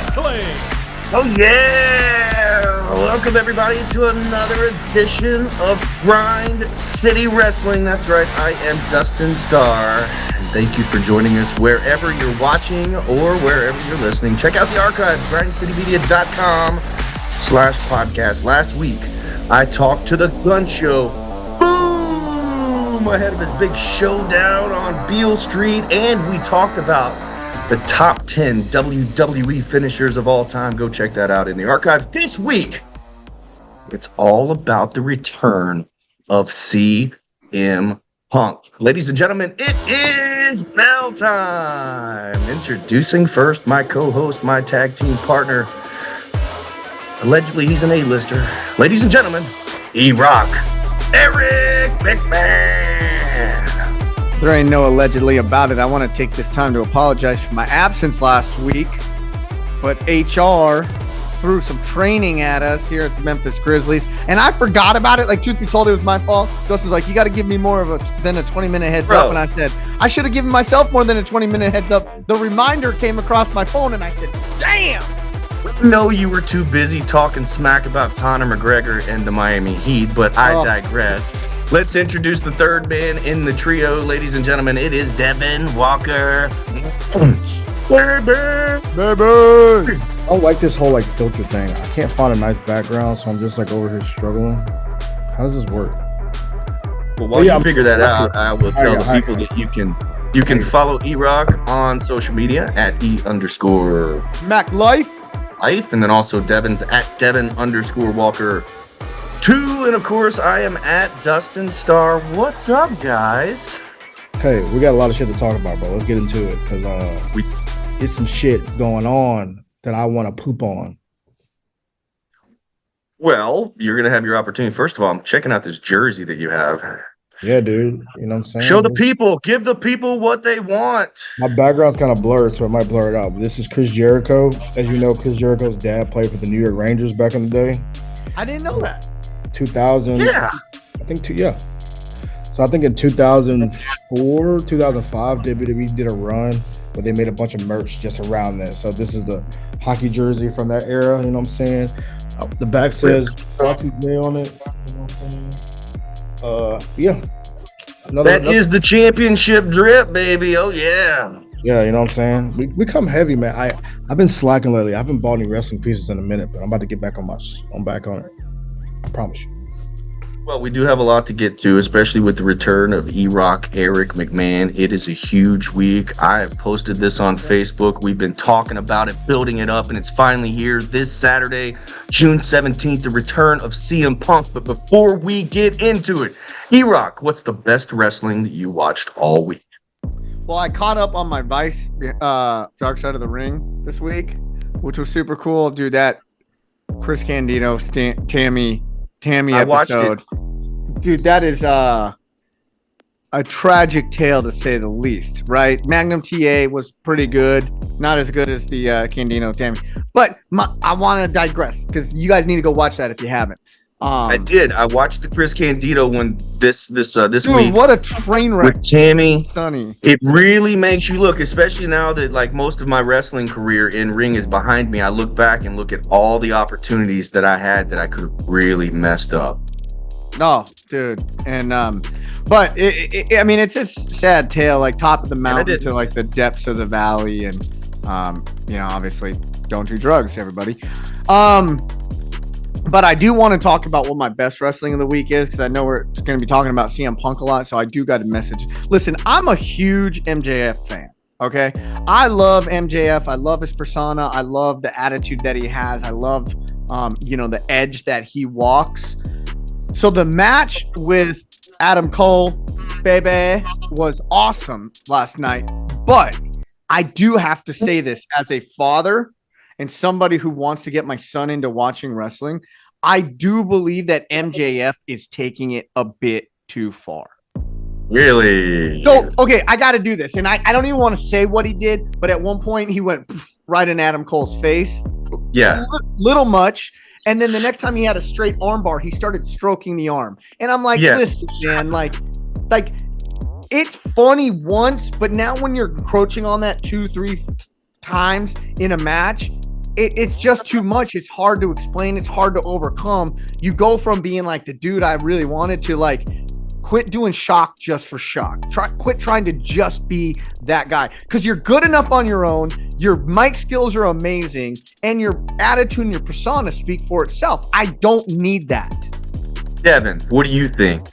Wrestling. Oh yeah! Welcome everybody to another edition of Grind City Wrestling. That's right, I am Dustin Starr. And thank you for joining us wherever you're watching or wherever you're listening. Check out the archives, grindcitymedia.com/podcast. Last week, I talked to the Gun Show. Boom! Ahead of his big showdown on Beale Street, and we talked about the top 10 WWE finishers of all time. Go check that out in the archives. This week, it's all about the return of CM Punk. Ladies and gentlemen, it is bell time. Introducing first my co-host, my tag team partner. Allegedly, he's an A-lister. Ladies and gentlemen, E-Rock, Eric McMahon. There ain't no allegedly about it. I want to take this time to apologize for my absence last week, but HR threw some training at us here at the Memphis Grizzlies, and I forgot about it. Like, truth be told, it was my fault. Justin's like, you got to give me more than a 20-minute heads up, and I said, I should have given myself more than a 20-minute heads up. The reminder came across my phone, and I said, damn! No, you were too busy talking smack about Conor McGregor and the Miami Heat, but I digress. Let's introduce the third man in the trio, ladies and gentlemen. It is Devin Walker. Baby! I don't like this whole filter thing. I can't find a nice background, so I'm just over here struggling. How does this work? Well, while you figure that out, I will tell the people that you can follow E-Rock on social media at E_MacLife, and then also Devin's at Devin_Walker. 2, and of course, I am at Dustin Starr. What's up, guys? Hey, we got a lot of shit to talk about, bro. Let's get into it, because it's some shit going on that I want to poop on. Well, you're going to have your opportunity. First of all, I'm checking out this jersey that you have. Yeah, dude. You know what I'm saying? Show the people. Give the people what they want. My background's kind of blurred, so it might blur it out. But this is Chris Jericho. As you know, Chris Jericho's dad played for the New York Rangers back in the day. I didn't know that. 2000. Yeah. I think So I think in 2004, 2005, WWE did a run where they made a bunch of merch just around that. So this is the hockey jersey from that era. You know what I'm saying? The back says Y2J on it. You know what I'm saying? Yeah. That is the championship drip, baby. Oh yeah. Yeah, you know what I'm saying? We come heavy, man. I've been slacking lately. I haven't bought any wrestling pieces in a minute, but I'm about to get back on it. I promise you. Well, we do have a lot to get to, especially with the return of E-Rock, Eric McMahon. It is a huge week. I have posted this on Facebook. We've been talking about it, building it up, and it's finally here this Saturday, June 17th, the return of CM Punk. But before we get into it, E-Rock, what's the best wrestling that you watched all week? Well, I caught up on my Vice Dark Side of the Ring this week, which was super cool. Dude, that Chris Candido, Tammy episode. Dude, that is a tragic tale to say the least, right? Magnum TA was pretty good. Not as good as the Candido Tammy. But I want to digress because you guys need to go watch that if you haven't. I did. I watched the Chris Candido one this dude, week. What a train wreck. With Tammy. Stunning. It really makes you look, especially now that most of my wrestling career in ring is behind me. I look back and look at all the opportunities that I had that I could have really messed up. Oh, dude. And but it's a sad tale, top of the mountain to the depths of the valley, and obviously don't do drugs, everybody. But I do want to talk about what my best wrestling of the week is, because I know we're going to be talking about CM Punk a lot, so I do got a message. Listen, I'm a huge MJF fan, okay? I love MJF. I love his persona. I love the attitude that he has. I love, the edge that he walks. So the match with Adam Cole, baby, was awesome last night. But I do have to say this as a father and somebody who wants to get my son into watching wrestling. I do believe that MJF is taking it a bit too far. Really? So, okay, I got to do this. And I don't even want to say what he did, but at one point he went right in Adam Cole's face. Yeah. Little much. And then the next time he had a straight arm bar, he started stroking the arm. And I'm like, listen, man, like it's funny once, but now when you're encroaching on that 2-3 times in a match, it's just too much. It's hard to explain. It's hard to overcome. You go from being like the dude I really wanted to like quit doing shock just for shock. Quit trying to just be that guy because you're good enough on your own. Your mic skills are amazing and your attitude and your persona speak for itself. I don't need that. Devin, what do you think?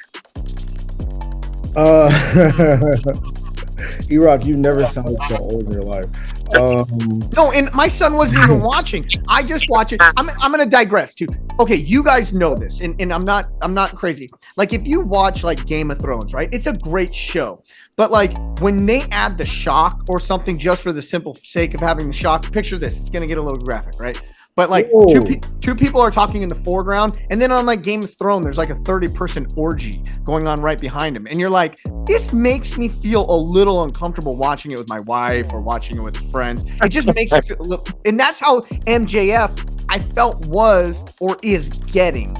E-Rock, you never sounded so old in your life. No, and my son wasn't even watching. I just watch it. I'm gonna digress too. Okay, you guys know this, and I'm not crazy. Like if you watch like Game of Thrones, right? It's a great show. But like when they add the shock or something just for the simple sake of having the shock, picture this. It's gonna get a little graphic, right? But like two people are talking in the foreground, and then on like Game of Thrones, there's like a 30-person orgy going on right behind him, and you're like, this makes me feel a little uncomfortable watching it with my wife or watching it with friends. It just makes me feel a little, and that's how MJF I felt was or is getting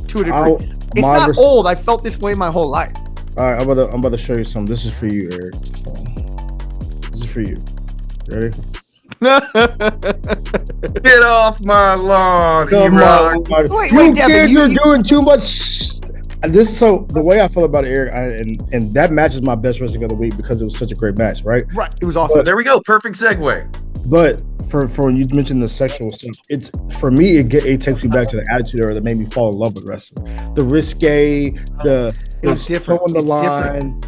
to a degree. It's not old. I felt this way my whole life. All right, I'm about to show you something. This is for you, Eric. This is for you. Ready? Get off my lawn, E-Rock. Wait, Devin, you're doing too much. The way I feel about it, Eric, and that match is my best wrestling of the week because it was such a great match, right? Right, it was awesome. But, there we go, perfect segue. But for when you mentioned the sexual stuff, it's for me it takes me back to the attitude era that made me fall in love with wrestling. The risque, it's different. On the line.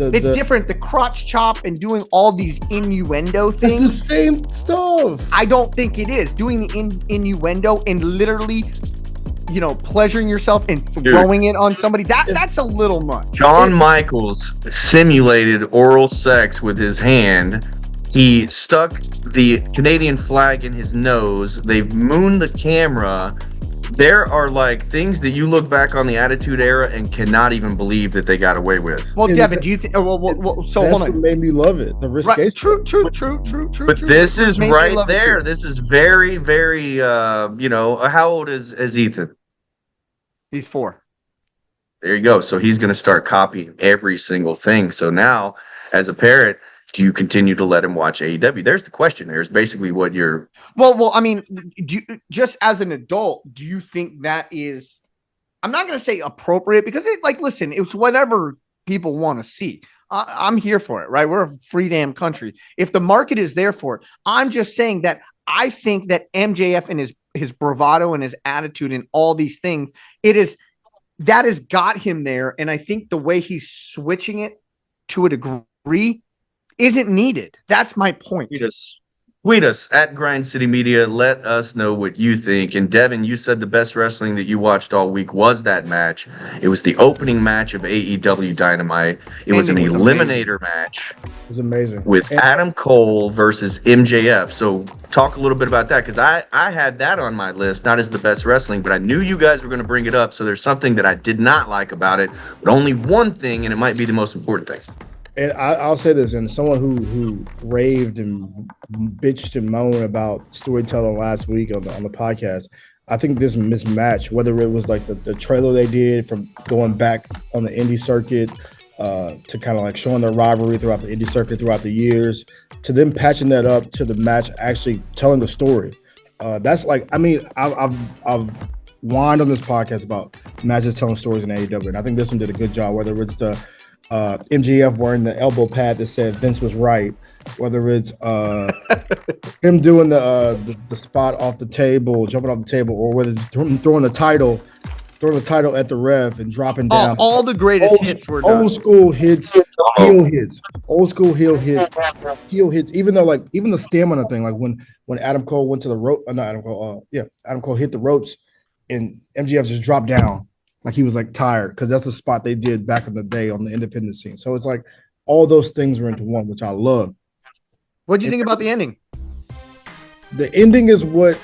It's different. The crotch chop and doing all these innuendo things. It's the same stuff. I don't think it is. Doing the innuendo and literally, pleasuring yourself and throwing it on somebody. That's a little much. Shawn Michaels simulated oral sex with his hand. He stuck the Canadian flag in his nose. They've mooned the camera. There are like things that you look back on the Attitude Era and cannot even believe that they got away with. Well, Devin, do you think? So that's hold on. What made me love it. The risque. Right. True. But this is right there. This is very, very. How old is Ethan? He's 4. There you go. So he's going to start copying every single thing. So now, as a parent, do you continue to let him watch AEW? There's the question. There's basically what you're. Well. I mean, just as an adult, do you think that is? I'm not going to say appropriate because listen, it's whatever people want to see. I'm here for it, right? We're a free damn country. If the market is there for it, I'm just saying that I think that MJF and his bravado and his attitude and all these things, that has got him there. And I think the way he's switching it to a degree isn't needed. That's my point. Tweet us at Grind City Media. Let us know what you think. And Devin, you said the best wrestling that you watched all week was that match. It was the opening match of AEW Dynamite. It was an eliminator match. It was amazing. With Adam Cole versus MJF. So talk a little bit about that because I had that on my list, not as the best wrestling, but I knew you guys were going to bring it up. So there's something that I did not like about it, but only one thing, and it might be the most important thing. And I'll say this, and someone who raved and bitched and moaned about storytelling last week on the podcast, I think this mismatch, whether it was like the trailer they did from going back on the indie circuit to kind of like showing their rivalry throughout the indie circuit throughout the years, to them patching that up to the match actually telling the story. That's like, I mean, I've whined on this podcast about matches telling stories in AEW, and I think this one did a good job, whether it's the MJF wearing the elbow pad that said Vince was right, whether it's him doing the spot off the table, jumping off the table, or whether it's throwing the title at the ref and dropping down. All the greatest hits were done. Old school hits, heel hits, old school heel hits. Even though even the stamina thing, like when Adam Cole went to the rope, Adam Cole hit the ropes and MJF just dropped down. Like he was like tired because that's the spot they did back in the day on the independent scene. So it's like all those things were into one, which I love. What do you think about the ending? The ending is what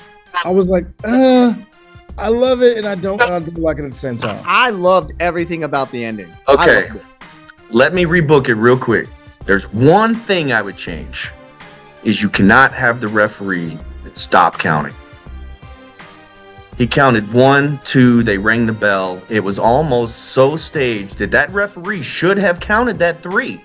I was like, I love it and I don't like it at the same time. I loved everything about the ending. Okay, let me rebook it real quick. There's one thing I would change is you cannot have the referee stop counting. He counted 1, 2, they rang the bell. It was almost so staged that referee should have counted that 3.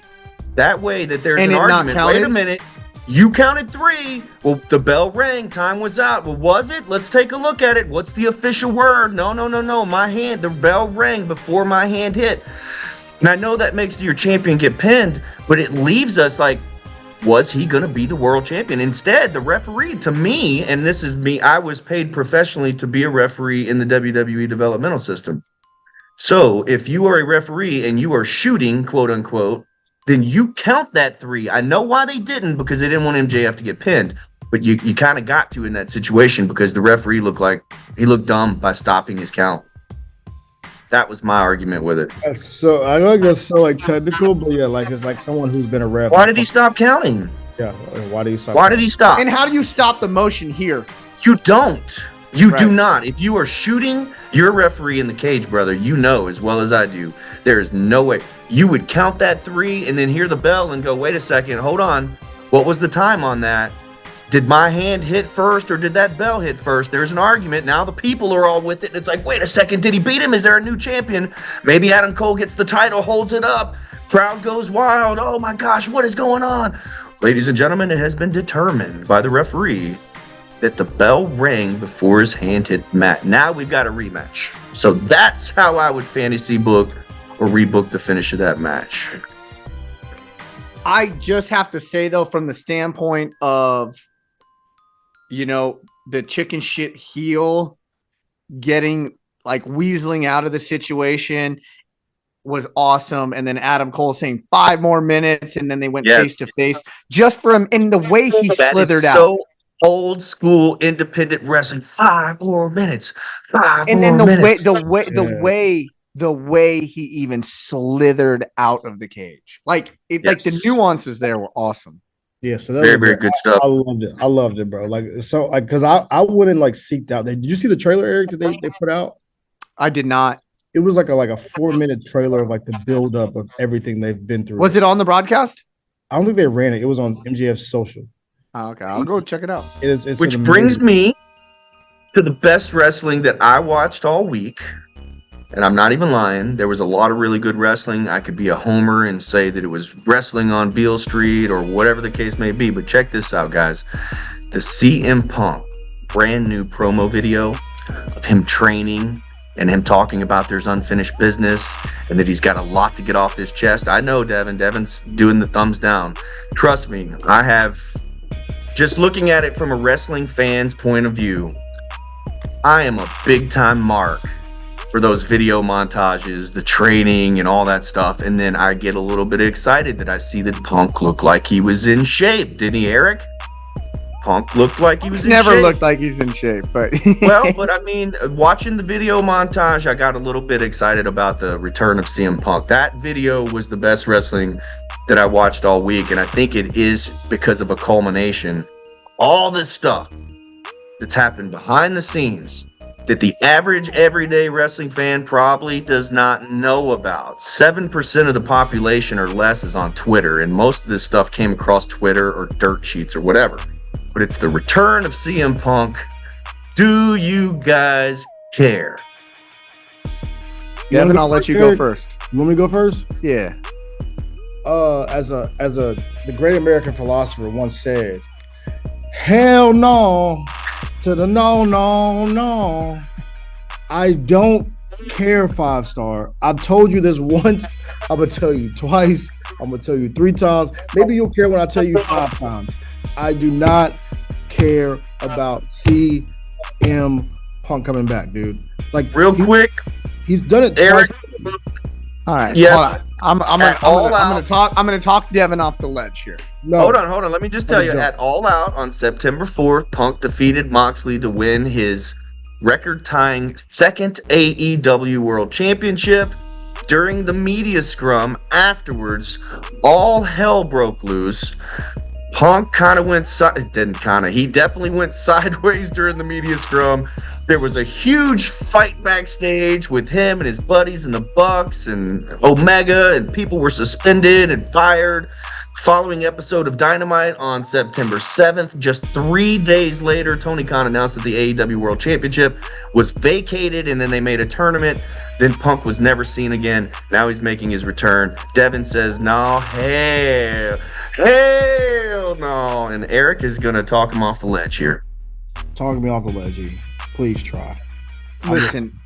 That way that there's an argument. Wait a minute. You counted 3. Well, the bell rang. Time was out. Well, was it? Let's take a look at it. What's the official word? No. The bell rang before my hand hit. And I know that makes your champion get pinned, but it leaves us like, was he going to be the world champion? Instead, the referee, to me, and this is me, I was paid professionally to be a referee in the WWE developmental system. So if you are a referee and you are shooting, quote unquote, then you count that 3. I know why they didn't, because they didn't want MJF to get pinned, but you kind of got to in that situation because the referee looked like he looked dumb by stopping his count. That was my argument with it. I like that's so like technical, but yeah, like it's like someone who's been a ref. Why did he stop counting? Yeah, why did he stop? Why did he stop? And how do you stop the motion here? You don't. You Right. do not. If you are shooting, you're a referee in the cage, brother. You know as well as I do. There is no way. You would count that 3 and then hear the bell and go, wait a second, hold on. What was the time on that? Did my hand hit first or did that bell hit first? There's an argument. Now the people are all with it. And it's like, wait a second, did he beat him? Is there a new champion? Maybe Adam Cole gets the title, holds it up. Crowd goes wild. Oh my gosh, what is going on? Ladies and gentlemen, it has been determined by the referee that the bell rang before his hand hit the mat. Now we've got a rematch. So that's how I would fantasy book or rebook the finish of that match. I just have to say, though, from the standpoint of, the chicken shit heel getting like weaseling out of the situation was awesome. And then Adam Cole saying 5 more minutes, and then they went face to face just for him. And the way he slithered out. So old school independent wrestling. 5 more minutes. 5 and more then minutes. the way he even slithered out of the cage, like the nuances there were awesome. Yeah, so that very, very good stuff. I loved it, bro. Like, so, like, because I wouldn't like seeked out. Did you see the trailer, Eric, that they put out? I did not. It was like a 4-minute trailer of like the build up of everything they've been through. Was it on the broadcast? I don't think they ran it. It was on MJF's social. Oh, okay, I'll go check it out. It's Which brings me to the best wrestling that I watched all week. And I'm not even lying. There was a lot of really good wrestling. I could be a homer and say that it was wrestling on Beale Street or whatever the case may be. But check this out, guys. The CM Punk brand new promo video of him training and him talking about there's unfinished business and that he's got a lot to get off his chest. I know, Devin. Devin's doing the thumbs down. Trust me, I have, just looking at it from a wrestling fan's point of view, I am a big time mark for those video montages, the training and all that stuff. And then I get a little bit excited that I see that Punk looked like he was in shape. Didn't he, Eric? Punk looked like he was in shape. Never looked like he's in shape, but well, but I mean, watching the video montage, I got a little bit excited about the return of CM Punk. That video was the best wrestling that I watched all week. And I think it is because of a culmination. All this stuff that's happened behind the scenes that the average everyday wrestling fan probably does not know about. 7% of the population or less is on Twitter, and most of this stuff came across Twitter or dirt sheets or whatever. But it's the return of CM Punk. Do you guys care? Devin, I'll let you go first. You want me to go first? Yeah. As the great American philosopher once said, hell no to the no. I don't care 5-star. I've told you this once. I'm gonna tell you twice. I'm gonna tell you 3 times. Maybe you'll care when I tell you 5 times. I do not care about CM Punk coming back, dude. Like real quick, he's done it Eric. twice. All right. Yes. I'm gonna talk Devin off the ledge here. No. Hold on. Let me just tell you, at All Out on September 4th, Punk defeated Moxley to win his record-tying 2nd AEW World Championship. During the media scrum afterwards, all hell broke loose. Punk he definitely went sideways during the media scrum. There was a huge fight backstage with him and his buddies and the Bucks and Omega, and people were suspended and fired. Following episode of Dynamite on September 7th, just 3 days later, Tony Khan announced that the AEW World Championship was vacated, and then they made a tournament. Then Punk was never seen again. Now he's making his return. Devin says, no, hell hell no. And Eric is going to talk him off the ledge here. Talking me off the ledge. Please try. Listen,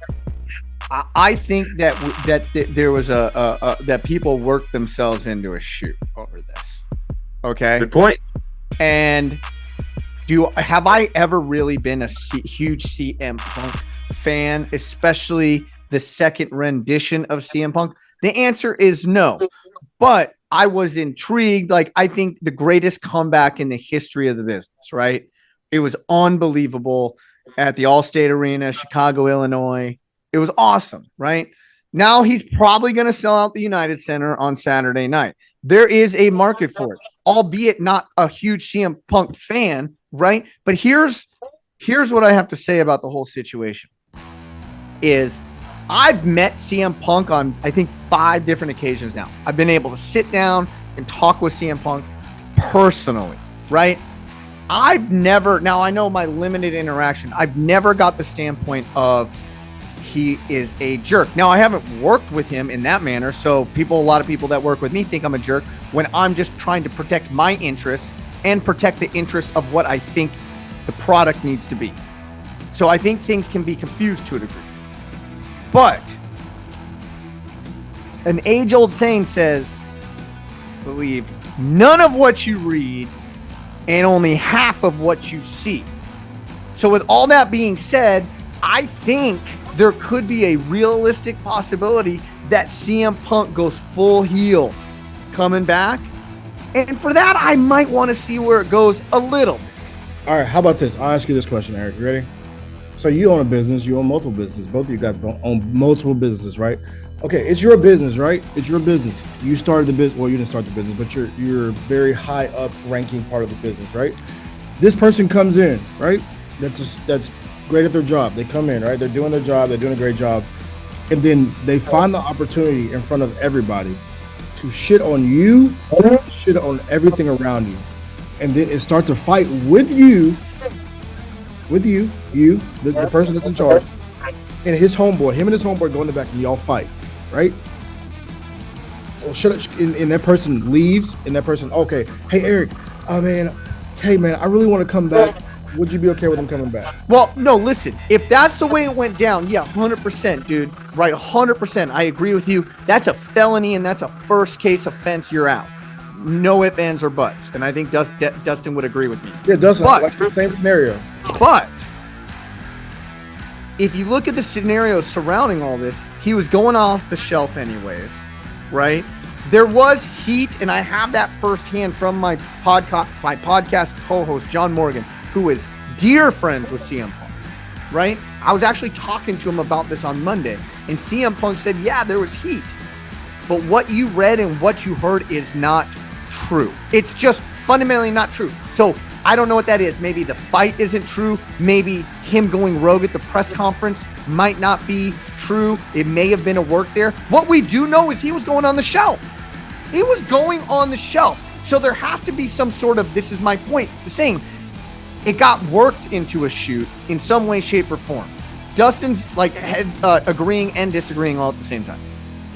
I think that there was that people worked themselves into a shoot over this. Okay. Good point. And have I ever really been a huge CM Punk fan, especially the second rendition of CM Punk? The answer is no. But I was intrigued. Like, I think the greatest comeback in the history of the business, right? It was unbelievable at the Allstate Arena, Chicago, Illinois. It was awesome, right? Now he's probably going to sell out the United Center on Saturday night. There is a market for it, albeit not a huge CM Punk fan, right? But here's what I have to say about the whole situation is I've met CM Punk on, I think, 5 different occasions now. I've been able to sit down and talk with CM Punk personally, right? I've never, now I know my limited interaction, I've never got the standpoint of he is a jerk. Now, I haven't worked with him in that manner, so a lot of people that work with me think I'm a jerk when I'm just trying to protect my interests and protect the interest of what I think the product needs to be. So I think things can be confused to a degree. But an age-old saying says, believe none of what you read and only half of what you see. So with all that being said, I think there could be a realistic possibility that CM Punk goes full heel coming back. And for that, I might want to see where it goes a little bit. All right, how about this? I'll ask you this question, Eric. You ready? So you own a business, you own multiple businesses. Both of you guys own multiple businesses, right? Okay, it's your business, right? It's your business. You started the business. Well, you didn't start the business, but you're very high up ranking part of the business, right? This person comes in, right? That's great at their job. They come in, right? They're doing their job. They're doing a great job. And then they find the opportunity in front of everybody to shit on you, shit on everything around you. And then it starts a fight with you, the person that's in charge, and his homeboy. Him and his homeboy go in the back and y'all fight, right? Well, and that person leaves, and that person, okay, hey, Eric, hey, man, I really want to come back. Would you be okay with him coming back? Well, no, listen, if that's the way it went down, yeah, 100%, dude, right, 100%. I agree with you. That's a felony, and that's a first case offense. You're out. No ifs, ands, or buts. And I think Dustin would agree with me. Yeah, Dustin, like the same scenario. But if you look at the scenarios surrounding all this, he was going off the shelf anyways, right? There was heat, and I have that firsthand from my podcast co-host, John Morgan, who is dear friends with CM Punk, right? I was actually talking to him about this on Monday, and CM Punk said, yeah, there was heat. But what you read and what you heard is not true. It's just fundamentally not true. So I don't know what that is. Maybe the fight isn't true. Maybe him going rogue at the press conference might not be true. It may have been a work there. What we do know is he was going on the shelf. He was going on the shelf. So there has to be some sort of, this is my point, saying it got worked into a shoot in some way, shape, or form. Dustin's like agreeing and disagreeing all at the same time.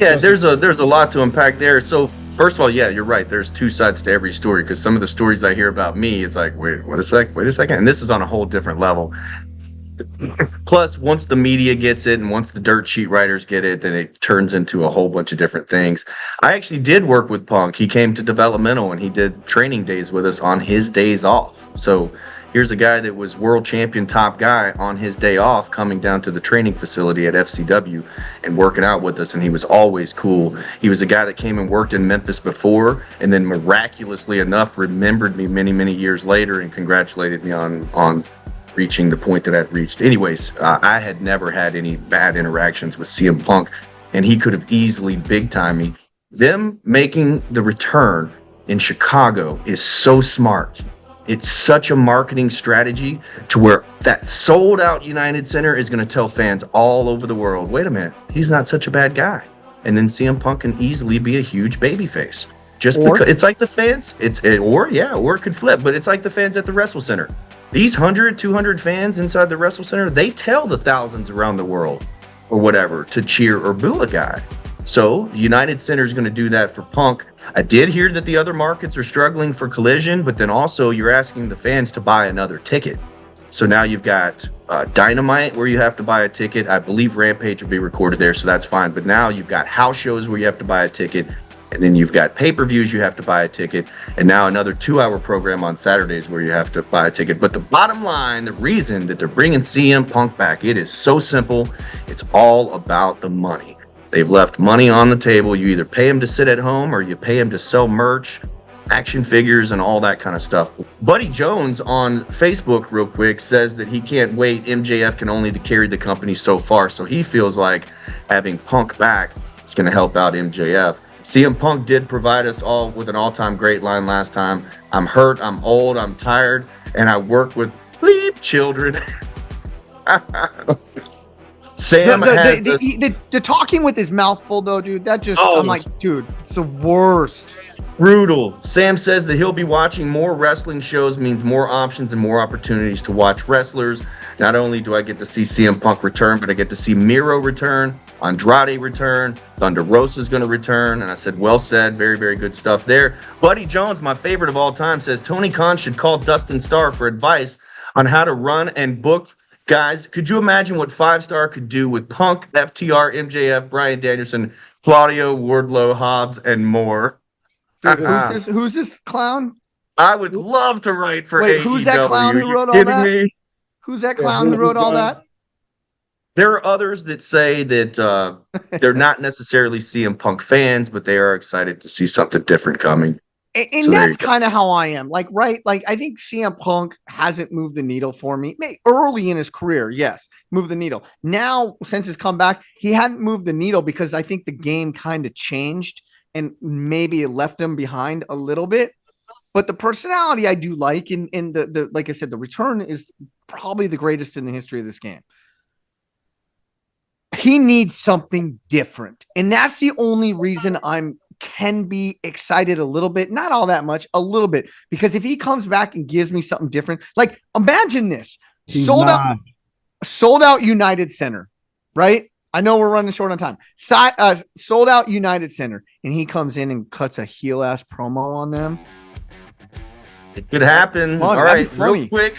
Yeah, there's a lot to unpack there. So first of all, yeah, you're right. There's 2 sides to every story, because some of the stories I hear about me is like, wait a second. And this is on a whole different level. Plus, once the media gets it and once the dirt sheet writers get it, then it turns into a whole bunch of different things. I actually did work with Punk. He came to developmental and he did training days with us on his days off. So here's a guy that was world champion top guy on his day off coming down to the training facility at FCW and working out with us, and he was always cool. He was a guy that came and worked in Memphis before and then miraculously enough remembered me many, many years later and congratulated me on reaching the point that I'd reached. Anyways, I had never had any bad interactions with CM Punk, and he could have easily big-timed me. Them making the return in Chicago is so smart. It's such a marketing strategy to where that sold out United Center is going to tell fans all over the world, wait a minute, he's not such a bad guy. And then CM Punk can easily be a huge babyface. Because it's like the fans, or it could flip, but it's like the fans at the Wrestle Center. These 100, 200 fans inside the Wrestle Center, they tell the thousands around the world or whatever to cheer or boo a guy. So the United Center is going to do that for Punk. I did hear that the other markets are struggling for Collision, but then also you're asking the fans to buy another ticket. So now you've got Dynamite where you have to buy a ticket. I believe Rampage will be recorded there, so that's fine. But now you've got house shows where you have to buy a ticket. And then you've got pay-per-views you have to buy a ticket. And now another 2-hour program on Saturdays where you have to buy a ticket. But the bottom line, the reason that they're bringing CM Punk back, it is so simple. It's all about the money. They've left money on the table. You either pay him to sit at home or you pay him to sell merch, action figures, and all that kind of stuff. Buddy Jones on Facebook, real quick, says that he can't wait. MJF can only carry the company so far. So he feels like having Punk back is going to help out MJF. CM Punk did provide us all with an all-time great line last time. I'm hurt, I'm old, I'm tired, and I work with bleep children. Sam has the talking with his mouth full, though, dude, that just, I'm like, dude, it's the worst. Brutal. Sam says that he'll be watching more wrestling shows, means more options and more opportunities to watch wrestlers. Not only do I get to see CM Punk return, but I get to see Miro return, Andrade return, Thunder Rosa's going to return. And I said, well said. Very, very good stuff there. Buddy Jones, my favorite of all time, says Tony Khan should call Dustin Starr for advice on how to run and book. Guys, could you imagine what 5-Star could do with Punk, FTR, MJF, Bryan Danielson, Claudio, Wardlow, Hobbs, and more? Dude, who's this clown? I would love to write for Wait, AEW. who's that clown who wrote all that? Me? Who's that clown who wrote all that? There are others that say that they're not necessarily CM Punk fans, but they are excited to see something different coming. And so that's kind of how I am. Like, right? Like, I think CM Punk hasn't moved the needle for me. Early in his career, yes, moved the needle. Now, since his comeback, he hadn't moved the needle because I think the game kind of changed and maybe it left him behind a little bit. But the personality I do like, and the like I said, the return is probably the greatest in the history of this game. He needs something different. And that's the only reason can be excited a little bit, not all that much, a little bit. Because if he comes back and gives me something different, like imagine this. Sold out United Center, right? I know we're running short on time. Sold out United Center, and he comes in and cuts a heel ass promo on them. It could happen. All right, real quick.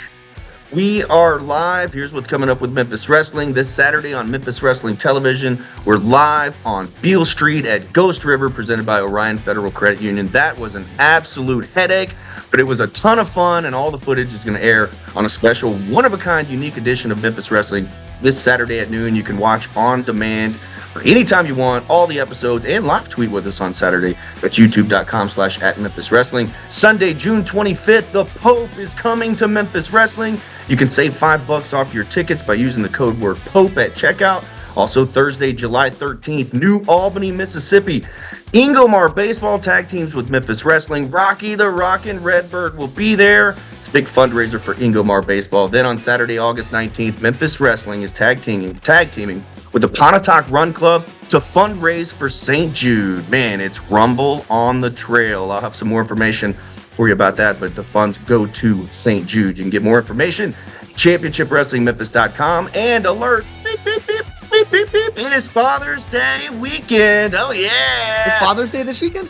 We are live. Here's what's coming up with Memphis Wrestling. This Saturday on Memphis Wrestling Television, we're live on Beale Street at Ghost River, presented by Orion Federal Credit Union. That was an absolute headache, but it was a ton of fun, and all the footage is going to air on a special, one-of-a-kind, unique edition of Memphis Wrestling this Saturday at noon. You can watch on demand anytime you want, all the episodes, and live tweet with us on Saturday at youtube.com/@MemphisWrestling. Sunday, June 25th, the Pope is coming to Memphis Wrestling. You can save $5 off your tickets by using the code word POPE at checkout. Also, Thursday, July 13th, New Albany, Mississippi. Ingomar baseball tag teams with Memphis Wrestling. Rocky the Rockin' Redbird will be there. It's a big fundraiser for Ingomar baseball. Then on Saturday, August 19th, Memphis Wrestling is tag teaming with the Pontotoc Run Club to fundraise for St. Jude. Man, it's Rumble on the Trail. I'll have some more information for you about that, but the funds go to St. Jude. You can get more information at championshipwrestlingmemphis.com. And alert, beep, beep, beep, beep, beep, beep. It is Father's Day weekend. Oh, yeah. It's Father's Day this weekend?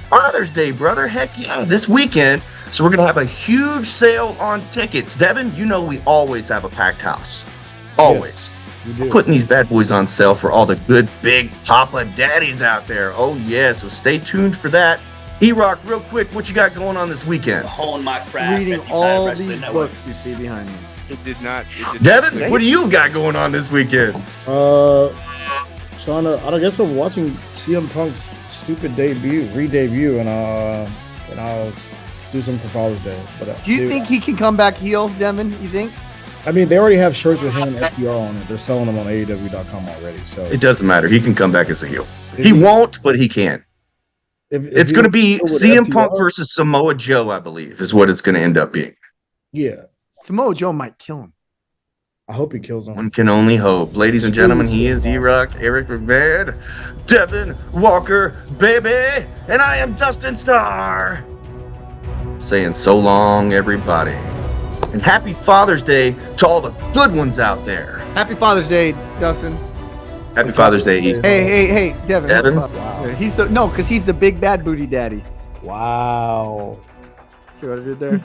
Father's Day, brother. Heck yeah, this weekend. So we're going to have a huge sale on tickets. Devin, you know we always have a packed house. Always. Yes. We're putting these bad boys on sale for all the good big Papa Daddies out there. Oh, yeah. So stay tuned for that. E-Rock, real quick, what you got going on this weekend? Hone my craft. Reading all these books you see behind me. It did not. Devin, what do you got going on this weekend? I guess I'm watching CM Punk's stupid re-debut, and I'll do something for Father's Day. But do you think he can come back heel, Devin? You think? I mean, they already have shirts with him and FTR on it. They're selling them on AEW.com already. So it doesn't matter. He can come back as a heel. He won't, but he can. It's going to be CM Punk versus Samoa Joe, I believe, is what it's going to end up being. Yeah. Samoa Joe might kill him. I hope he kills him. One can only hope. Ladies and gentlemen, he is E-Rock, Eric McMahon, Devin Walker, baby, and I am Dustin Starr. Saying so long, everybody. And happy Father's Day to all the good ones out there. Happy Father's Day, Dustin. Happy Father's Day, E. Hey, Devin. Devin? Hold the fuck. He's the big bad booty daddy. Wow. See what I did there?